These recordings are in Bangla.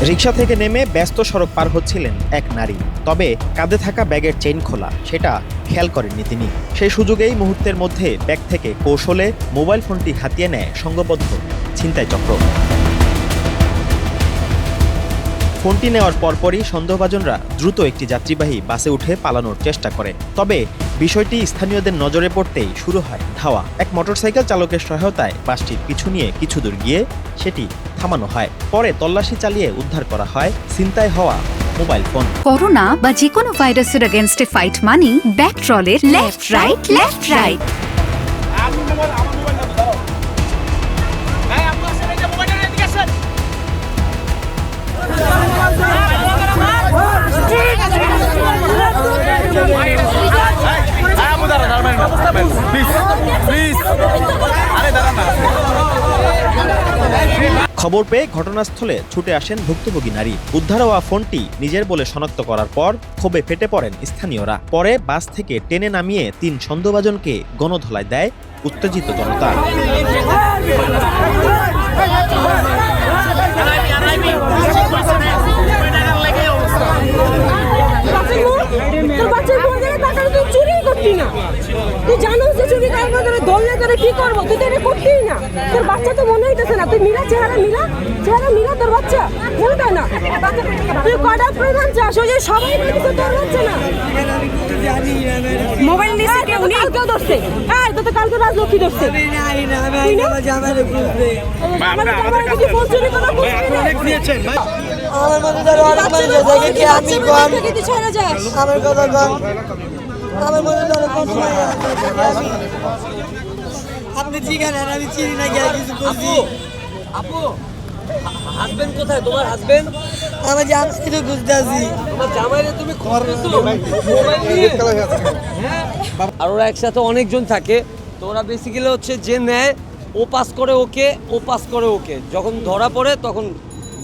রিকশা থেকে নেমে ব্যস্ত সড়ক পার হচ্ছিলেন এক নারী, তবে কাঁধে থাকা ব্যাগের চেইন খোলা, সেটা খেয়াল করেননি তিনি। সেই সুযোগেই মুহূর্তের মধ্যে ব্যাগ থেকে কৌশলে মোবাইল ফোনটি হাতিয়ে নেয় সংঘবদ্ধ ছিনতাই চক্র। ফোনটি নেওয়ার পরপরই সন্দেহভাজনরা দ্রুত একটি যাত্রীবাহী বাসে উঠে পালানোর চেষ্টা করে। তবে বিষয়টি স্থানীয়দের নজরে পড়তেই শুরু হয় ধাওয়া। এক মোটরসাইকেল চালকের সহায়তায় বাসটির পিছু নিয়ে কিছু দূর গিয়ে সেটি থামানো হয়। পরে তল্লাশি চালিয়ে উদ্ধার করা হয় ছিনতাই হওয়া মোবাইল ফোন। করোনা বা যে কোনো ভাইরাসের এগেইনস্টে ফাইট মানি ব্যাকট্রলের লেফট রাইট। খবর পেয়ে ঘটনাস্থলে ছুটে আসেন ভুক্তভোগী নারী। উদ্ধার হওয়া ফোনটি নিজের বলে শনাক্ত করার পর ক্ষোভে ফেটে পড়েন স্থানীয়রা। পরে বাস থেকে টেনে নামিয়ে ৩ সন্দেহভাজনকে গণধোলায় দেয় উত্তেজিত জনতা। তুই জানোস যে চুরি কারবার করে ধরলে তোরে কি করবো? তুই তো এটা করতেই না। তোর বাচ্চা তো মনে হইতেছে না। তুই চেহারা মিলা তোর বাচ্চা মনে হয় না। তুই কটা প্রধান চাস ওই যে সবাই কইতেছে তোর বাচ্চা না। মোবাইল নিয়ে কেউ কালকেও ধরছে। এই তো কালকে রাজলক্ষ্মী ধরছে। আমার মধ্যে কি আমি কোন কি ছেড়ে যাস আমার কথা কোন আমার মনে আপনি জিজ্ঞাসা আর আমি চিনি না কিছু করছি। আপু হাজবেন্ড কোথায়? তোমার হাজবেন্ড? আমার জামাই তো খুঁজতে আছি। তোমার জামাইরে তুমি খুঁজতেছো মোবাইল নিয়ে? আর ওরা একসাথে অনেকজন থাকে, তো ওরা বেসিক্যালি হচ্ছে যে নেয় ও পাস করে ওকে, যখন ধরা পড়ে তখন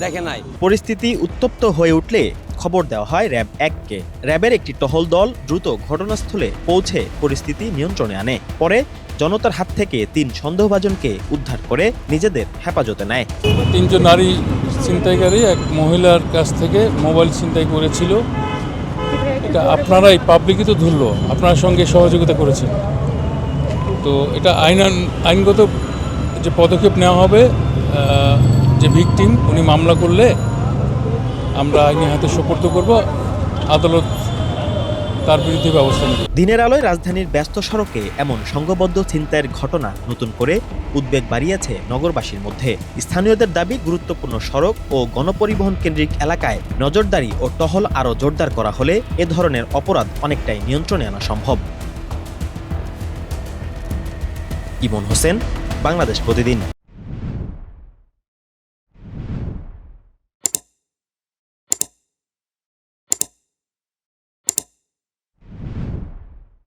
দেখে নাই। পরিস্থিতি উত্তপ্ত হয়ে উঠলে খবর দেওয়া হয় র‍্যাব ১-কে। র্যাবের একটি টহল দল দ্রুত ঘটনাস্থলে পৌঁছে পরিস্থিতি নিয়ন্ত্রণে আনে। পরে জনতার হাত থেকে ৩ সন্দেহভাজনকে উদ্ধার করে নিজেদের হেফাজতে নেয়। ৩ জন নারী ছিনতাইকারী এক মহিলার কাছ থেকে মোবাইল ছিনতাই করেছিল। এটা আপনারাই পাবলিকই তো ধরলো, আপনার সঙ্গে সহযোগিতা করেছেন। তো এটা আইনগত যে পদক্ষেপ নেওয়া হবে, যে ভিকটিম উনি মামলা করলে আমরা আইনি হাতে সোপর্দ করব, আদালত তার বিরুদ্ধে ব্যবস্থা নেবে। দিনের আলোয় রাজধানীর ব্যস্ত সড়কে এমন সংঘবদ্ধ ছিনতাইয়ের ঘটনা নতুন করে উদ্বেগ বাড়িয়েছে নগরবাসীর মধ্যে। স্থানীয়দের দাবি, গুরুত্বপূর্ণ সড়ক ও গণপরিবহন কেন্দ্রিক এলাকায় নজরদারি ও টহল আরও জোরদার করা হলে এ ধরনের অপরাধ অনেকটাই নিয়ন্ত্রণে আনা সম্ভব। ইমন হোসেন, বাংলাদেশ প্রতিদিন।